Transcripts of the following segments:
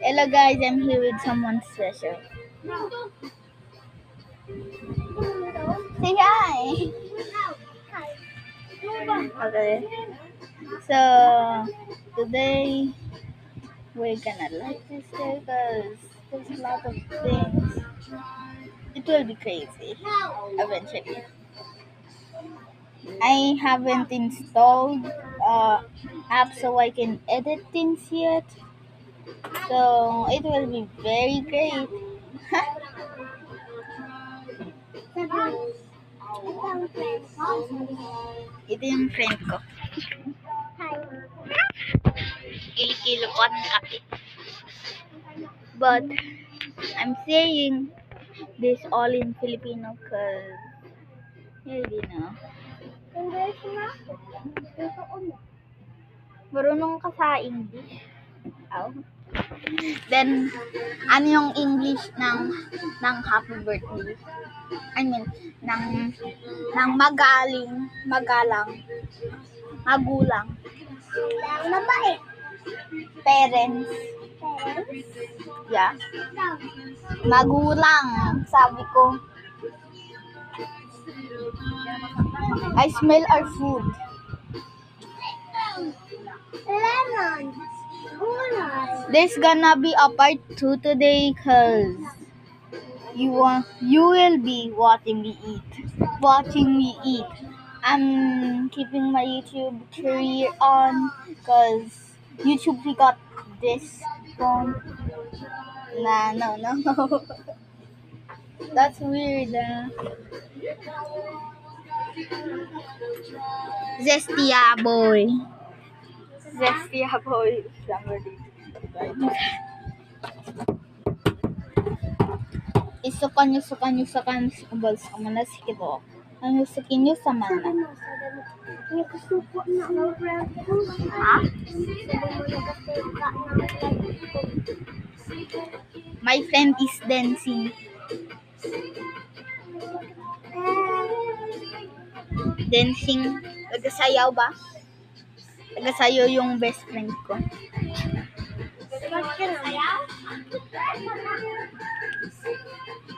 Hello guys, I'm here with someone special. Say hi. Okay. So today we're gonna like this day because there's a lot of things. It will be crazy eventually. I haven't installed app so I can edit things yet. So it will be very great. Ito yung friend ko. Kilikilo ko ng kape. But I'm saying this all in Filipino because you already know. Marunong ka sa English. Oh. Then, ano yung English ng happy birthday? I mean, ng magaling, magulang. Mabait. Parents. Yeah. Magulang, sabi ko. I smell our food. Lemon. There's gonna be a part 2 today because you will be watching me eat. I'm keeping my YouTube career on because YouTube we got this phone. No. That's weird. Zestia boy. Somebody. Isukan bals ka mana sikit o. Ang sukin nyo sa mana. Ha? My friend is dancing. Nagsasayaw ba? Nagsasayaw yung best friend ko.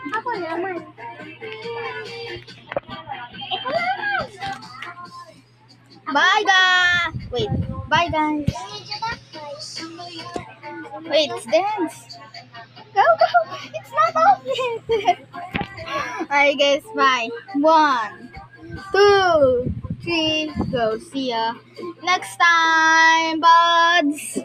Ako naman. Bye guys! Wait, bye guys! Wait, it's dance! Go! It's not off yet! Alright guys, bye! 1, 2, 3, go! See ya next time, buds!